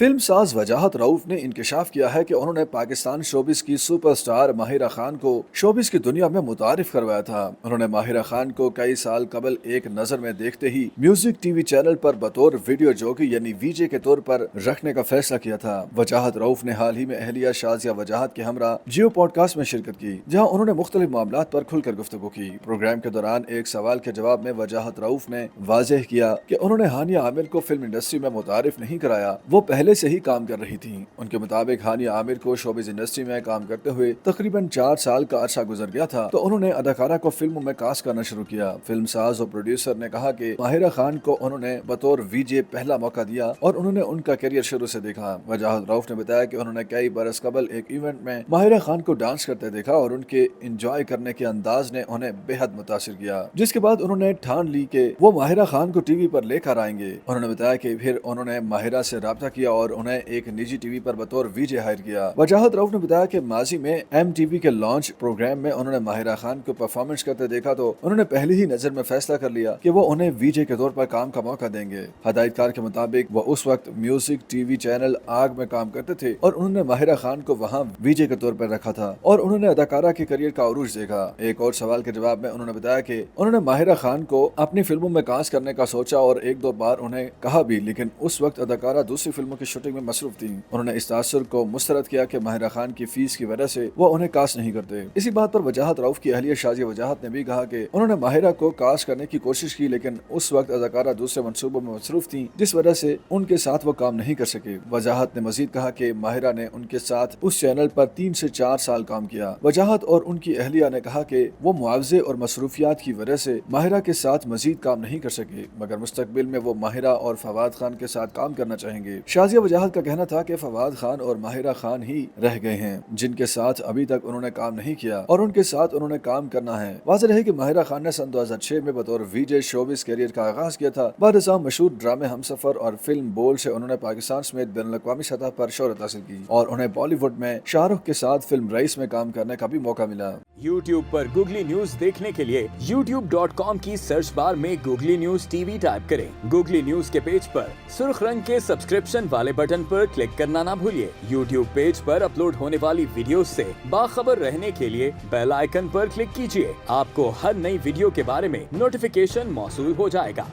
Film साज वजाहत रऊफ ने इंकशाफ किया है कि उन्होंने पाकिस्तान शोबिस की सुपरस्टार माहिरा खान को शोबिस की दुनिया में मुतारिफ करवाया था। उन्होंने माहिरा खान को कई साल कबल एक नजर में देखते ही म्यूजिक टीवी चैनल पर बतौर वीडियो जोगी यानी वीजे के तौर पर रखने का फैसला किया था। वजाहत रऊफ ने हाल ही में अहलिया शाजिया वजाहत के हमरा जियो पॉडकास्ट में शिरकत की, जहाँ उन्होंने मुख्तलिफ मामलात पर खुलकर गुफ्तगू की। प्रोग्राम के दौरान एक सवाल के जवाब में वजाहत रऊफ ने वाज़ेह किया कि उन्होंने हानिया आमिर को फिल्म इंडस्ट्री में मुतारिफ नहीं कराया, वो पहले से ही काम कर रही थी। उनके मुताबिक हानिया आमिर को शोबिस इंडस्ट्री में काम करते हुए तकरीबन 4 साल का अरसा गुजर गया था, तो उन्होंने अदाकारा को फिल्मों में कास्ट करना शुरू किया। फिल्म साज और प्रोड्यूसर ने कहा कि माहिरा खान को उन्होंने बतौर वीजे पहला मौका दिया और उन्होंने उनका करियर शुरू से देखा। वजाहत रऊफ ने बताया कि उन्होंने कई बरस कबल एक इवेंट में माहिरा खान को डांस करते देखा और उनके इंजॉय करने के अंदाज ने उन्हें बेहद मुतासिर किया, जिसके बाद उन्होंने ठान ली कि वो माहिरा खान को टीवी पर लेकर आएंगे। उन्होंने बताया कि फिर उन्होंने माहिरा से राब्ता किया और उन्हें एक निजी टीवी पर बतौर वीजे हायर किया। वजाहत रऊफ ने बताया कि माजी में MTV के लॉन्च प्रोग्राम में उन्होंने माहिरा खान को परफॉर्मेंस करते देखा तो उन्होंने पहली ही नजर में फैसला कर लिया कि वो उन्हें वीजे के तौर पर काम का मौका देंगे। हदायतकार के मुताबिक वो उस वक्त म्यूजिक टीवी चैनल आग में काम करते थे और उन्होंने माहिरा खान को वहाँ वीजे के तौर पर रखा था और उन्होंने अदाकारा के करियर का उरूज देखा। एक और सवाल के जवाब में उन्होंने बताया कि उन्होंने माहिरा खान को अपनी फिल्मों में कास्ट करने का सोचा और एक दो बार उन्हें कहा भी, लेकिन उस वक्त अदाकारा दूसरी फिल्मों की शूटिंग में मसरूफ थी। उन्होंने इस तासुर को मुस्तरद किया कि माहिरा खान की फीस की वजह से वो उन्हें कास्ट नहीं करते। इसी बात पर वजाहत रऊफ की अहलिया शाजिया वजाहत ने भी कहा कि उन्होंने माहिरा को कास्ट करने की कोशिश की, लेकिन उस वक्त अदाकारा दूसरे मंसूबों में मसरूफ थी, जिस वजह से उनके साथ वो काम नहीं कर सके। वजाहत ने मजीद कहा कि माहिरा ने उनके साथ उस चैनल पर 3 से 4 साल काम किया। वजाहत और उनकी अहलिया ने कहा कि वो मुआवजे और मसरूफियात की वजह से माहिरा के साथ मजीद काम नहीं कर सके, मगर मुस्तकबिल में वो माहिरा और फवाद खान के साथ काम करना चाहेंगे। शाजिया वजाहत का कहना था कि फवाद खान और माहिरा खान ही रह गए हैं जिनके साथ अभी तक उन्होंने काम नहीं किया और उनके साथ उन्होंने काम करना है। वाज़ेह रहे कि माहिरा खान ने सन 2006 में बतौर वीजे शोबिस करियर का आगाज किया था। बाद मशहूर ड्रामे हमसफर और फिल्म बोल से उन्होंने पाकिस्तान समेत बैनुल अक़वामी सतह पर शोहरत हासिल की और उन्हें बॉलीवुड में शाहरुख के साथ फिल्म रईस में काम करने का भी मौका मिला। YouTube पर गूगली न्यूज देखने के लिए youtube.com की सर्च बार में गूगली न्यूज टीवी टाइप करें। गूगली न्यूज के पेज पर सुर्ख रंग के सब्सक्रिप्शन वाले बटन पर क्लिक करना ना भूलिए। YouTube पेज पर अपलोड होने वाली वीडियोस से बाखबर रहने के लिए बेल आइकन पर क्लिक कीजिए। आपको हर नई वीडियो के बारे में नोटिफिकेशन मौसूल हो जाएगा।